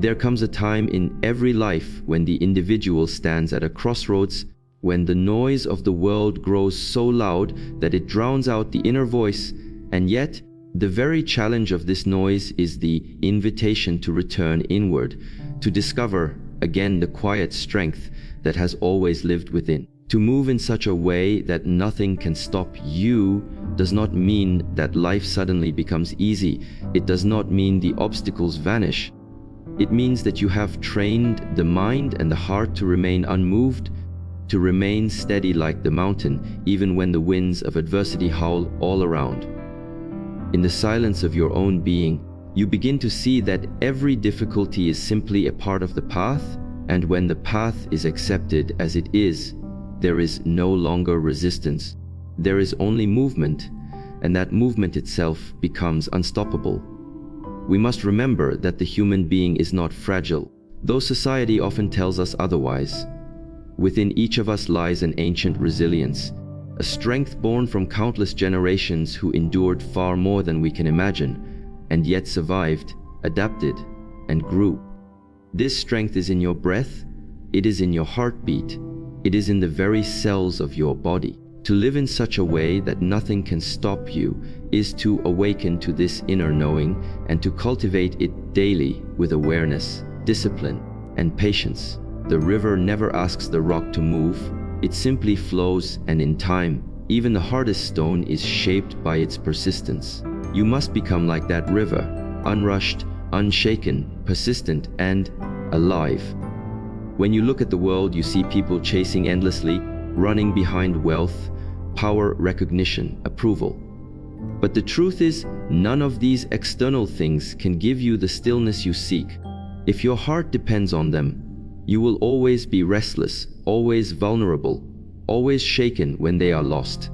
There comes a time in every life when the individual stands at a crossroads, when the noise of the world grows so loud that it drowns out the inner voice, and yet the very challenge of this noise is the invitation to return inward, to discover again the quiet strength that has always lived within. To move in such a way that nothing can stop you does not mean that life suddenly becomes easy. It does not mean the obstacles vanish. It means that you have trained the mind and the heart to remain unmoved, to remain steady like the mountain, even when the winds of adversity howl all around. In the silence of your own being, you begin to see that every difficulty is simply a part of the path, and when the path is accepted as it is, there is no longer resistance. There is only movement, and that movement itself becomes unstoppable. We must remember that the human being is not fragile, though society often tells us otherwise. Within each of us lies an ancient resilience, a strength born from countless generations who endured far more than we can imagine, and yet survived, adapted, and grew. This strength is in your breath, it is in your heartbeat, it is in the very cells of your body. To live in such a way that nothing can stop you is to awaken to this inner knowing and to cultivate it daily with awareness, discipline, and patience. The river never asks the rock to move, it simply flows, and in time, even the hardest stone is shaped by its persistence. You must become like that river, unrushed, unshaken, persistent, and alive. When you look at the world, you see people chasing endlessly, running behind wealth, power, recognition, approval. But the truth is, none of these external things can give you the stillness you seek. If your heart depends on them, you will always be restless, always vulnerable, always shaken when they are lost.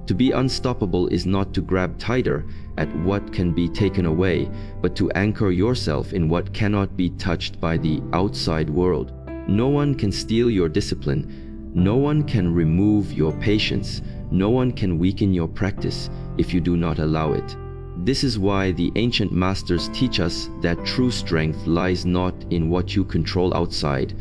To be unstoppable is not to grab tighter at what can be taken away, but to anchor yourself in what cannot be touched by the outside world. No one can steal your discipline, no one can remove your patience, no one can weaken your practice if you do not allow it. This is why the ancient masters teach us that true strength lies not in what you control outside,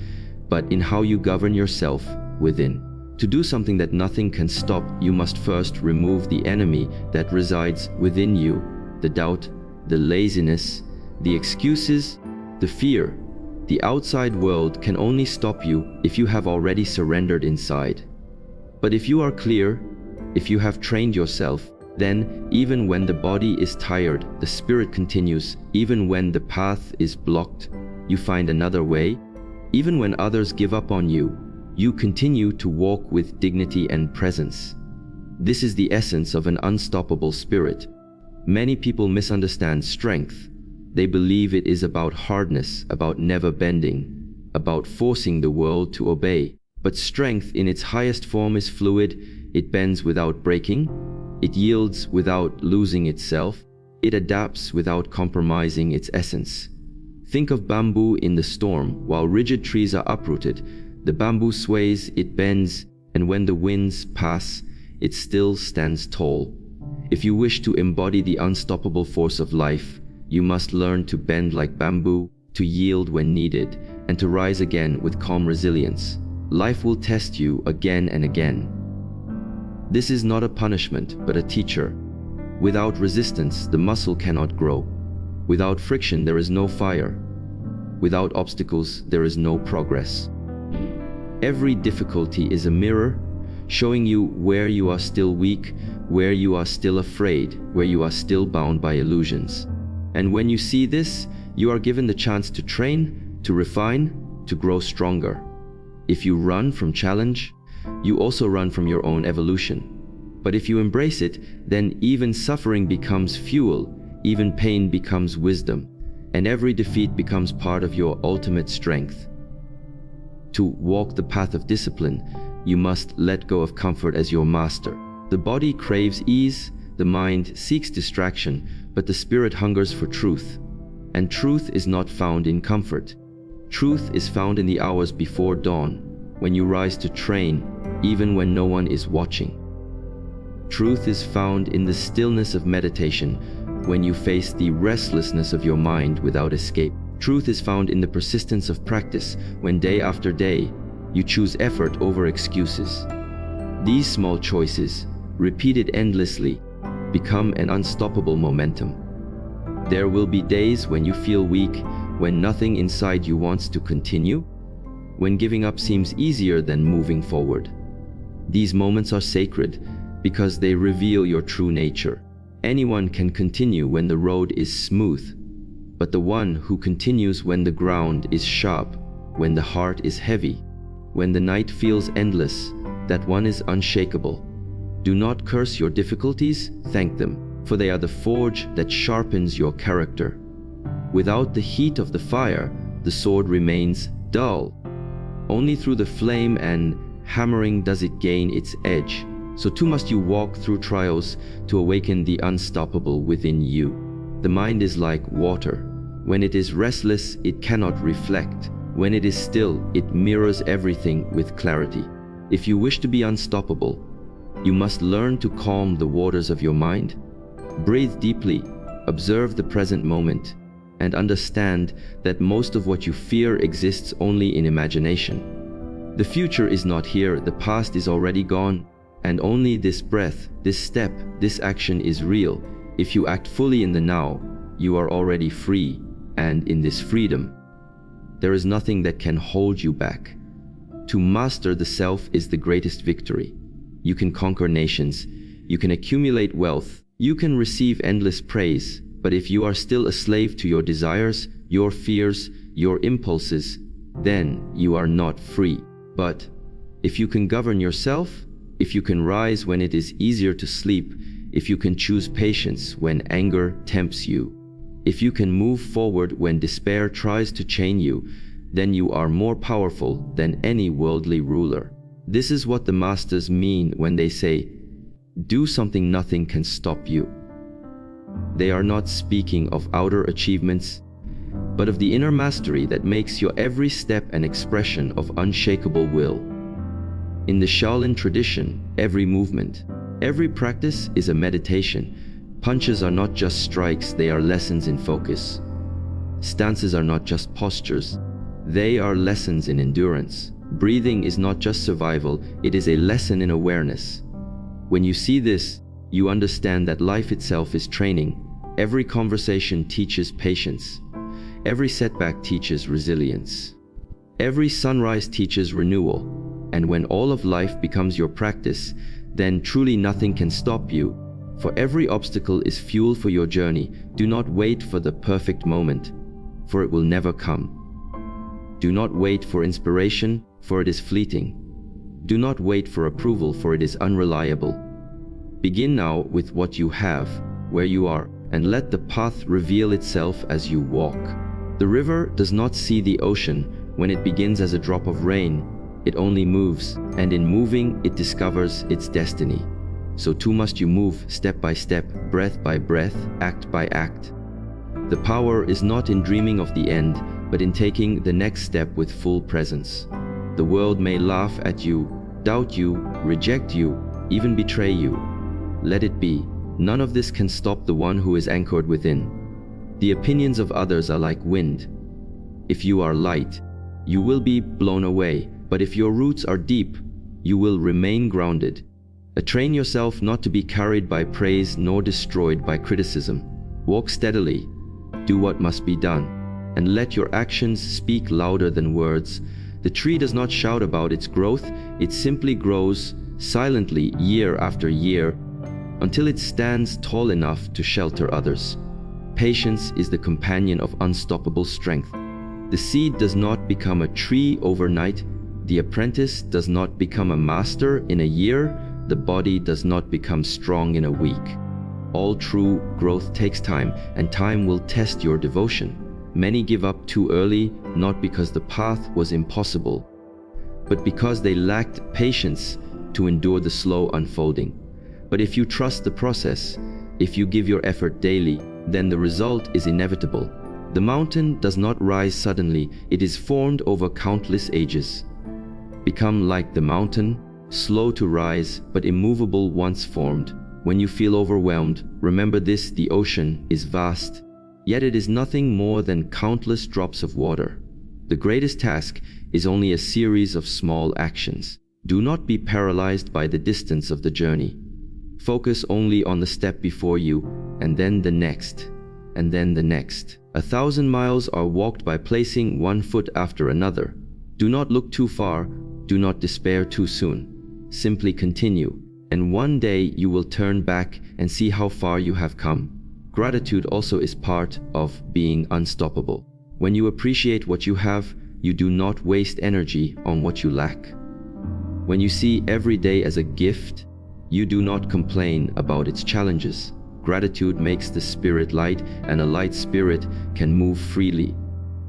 but in how you govern yourself within. To do something that nothing can stop, you must first remove the enemy that resides within you, the doubt, the laziness, the excuses, the fear. The outside world can only stop you if you have already surrendered inside. But if you are clear, if you have trained yourself, then even when the body is tired, the spirit continues. Even when the path is blocked, you find another way. Even when others give up on you, you continue to walk with dignity and presence. This is the essence of an unstoppable spirit. Many people misunderstand strength. They believe it is about hardness, about never bending, about forcing the world to obey. But strength in its highest form is fluid. It bends without breaking. It yields without losing itself. It adapts without compromising its essence. Think of bamboo in the storm. While rigid trees are uprooted, the bamboo sways, it bends, and when the winds pass, it still stands tall. If you wish to embody the unstoppable force of life, you must learn to bend like bamboo, to yield when needed, and to rise again with calm resilience. Life will test you again and again. This is not a punishment, but a teacher. Without resistance, the muscle cannot grow. Without friction, there is no fire. Without obstacles, there is no progress. Every difficulty is a mirror, showing you where you are still weak, where you are still afraid, where you are still bound by illusions. And when you see this, you are given the chance to train, to refine, to grow stronger. If you run from challenge, you also run from your own evolution. But if you embrace it, then even suffering becomes fuel, even pain becomes wisdom, and every defeat becomes part of your ultimate strength. To walk the path of discipline, you must let go of comfort as your master. The body craves ease, the mind seeks distraction, but the spirit hungers for truth. And truth is not found in comfort. Truth is found in the hours before dawn, when you rise to train, even when no one is watching. Truth is found in the stillness of meditation, when you face the restlessness of your mind without escape. Truth is found in the persistence of practice, when day after day, you choose effort over excuses. These small choices, repeated endlessly, become an unstoppable momentum. There will be days when you feel weak, when nothing inside you wants to continue, when giving up seems easier than moving forward. These moments are sacred because they reveal your true nature. Anyone can continue when the road is smooth, but the one who continues when the ground is sharp, when the heart is heavy, when the night feels endless, that one is unshakable. Do not curse your difficulties, thank them, for they are the forge that sharpens your character. Without the heat of the fire, the sword remains dull. Only through the flame and hammering does it gain its edge. So too must you walk through trials to awaken the unstoppable within you. The mind is like water. When it is restless, it cannot reflect. When it is still, it mirrors everything with clarity. If you wish to be unstoppable, you must learn to calm the waters of your mind. Breathe deeply, observe the present moment, and understand that most of what you fear exists only in imagination. The future is not here, the past is already gone, and only this breath, this step, this action is real. If you act fully in the now, you are already free, and in this freedom, there is nothing that can hold you back. To master the self is the greatest victory. You can conquer nations, you can accumulate wealth, you can receive endless praise, but if you are still a slave to your desires, your fears, your impulses, then you are not free. But if you can govern yourself, if you can rise when it is easier to sleep, if you can choose patience when anger tempts you, if you can move forward when despair tries to chain you, then you are more powerful than any worldly ruler. This is what the masters mean when they say, do something nothing can stop you. They are not speaking of outer achievements, but of the inner mastery that makes your every step an expression of unshakable will. In the Shaolin tradition, every movement, every practice is a meditation. Punches are not just strikes, they are lessons in focus. Stances are not just postures, they are lessons in endurance. Breathing is not just survival, it is a lesson in awareness. When you see this, you understand that life itself is training. Every conversation teaches patience. Every setback teaches resilience. Every sunrise teaches renewal. And when all of life becomes your practice, then truly nothing can stop you. For every obstacle is fuel for your journey. Do not wait for the perfect moment, for it will never come. Do not wait for inspiration, for it is fleeting. Do not wait for approval, for it is unreliable. Begin now with what you have, where you are, and let the path reveal itself as you walk. The river does not see the ocean when it begins as a drop of rain. It only moves, and in moving, it discovers its destiny. So too must you move step by step, breath by breath, act by act. The power is not in dreaming of the end, but in taking the next step with full presence. The world may laugh at you, doubt you, reject you, even betray you. Let it be. None of this can stop the one who is anchored within. The opinions of others are like wind. If you are light, you will be blown away, but if your roots are deep, you will remain grounded. Train yourself not to be carried by praise nor destroyed by criticism. Walk steadily, do what must be done, and let your actions speak louder than words. The tree does not shout about its growth, it simply grows silently year after year until it stands tall enough to shelter others. Patience is the companion of unstoppable strength. The seed does not become a tree overnight. The apprentice does not become a master in a year. The body does not become strong in a week. All true growth takes time, and time will test your devotion. Many give up too early, not because the path was impossible, but because they lacked patience to endure the slow unfolding. But if you trust the process, if you give your effort daily, then the result is inevitable. The mountain does not rise suddenly, it is formed over countless ages. Become like the mountain, slow to rise, but immovable once formed. When you feel overwhelmed, remember this: the ocean is vast, yet it is nothing more than countless drops of water. The greatest task is only a series of small actions. Do not be paralyzed by the distance of the journey. Focus only on the step before you, and then the next, and then the next. 1,000 miles are walked by placing one foot after another. Do not look too far, do not despair too soon. Simply continue, and one day you will turn back and see how far you have come. Gratitude also is part of being unstoppable. When you appreciate what you have, you do not waste energy on what you lack. When you see every day as a gift, you do not complain about its challenges. Gratitude makes the spirit light, and a light spirit can move freely.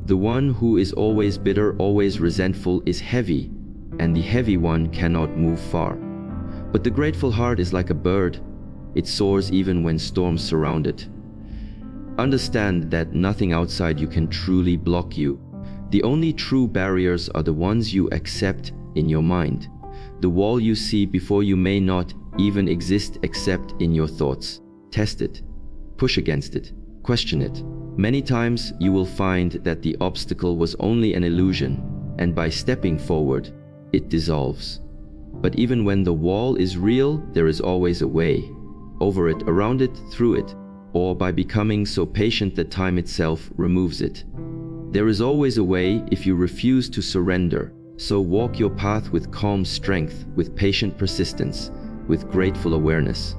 The one who is always bitter, always resentful, is heavy, and the heavy one cannot move far. But the grateful heart is like a bird. It soars even when storms surround it. Understand that nothing outside you can truly block you. The only true barriers are the ones you accept in your mind. The wall you see before you may not even exist except in your thoughts. Test it, push against it, question it. Many times you will find that the obstacle was only an illusion, and by stepping forward, it dissolves. But even when the wall is real, there is always a way. Over it, around it, through it, or by becoming so patient that time itself removes it. There is always a way if you refuse to surrender. So walk your path with calm strength, with patient persistence, with grateful awareness.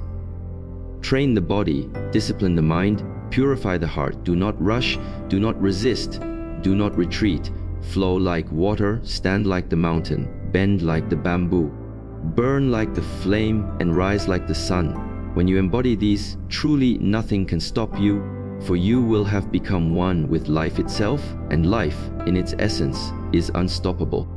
Train the body, discipline the mind, purify the heart. Do not rush, do not resist, do not retreat. Flow like water, stand like the mountain, bend like the bamboo, burn like the flame, and rise like the sun. When you embody these, truly nothing can stop you, for you will have become one with life itself, and life, in its essence, is unstoppable.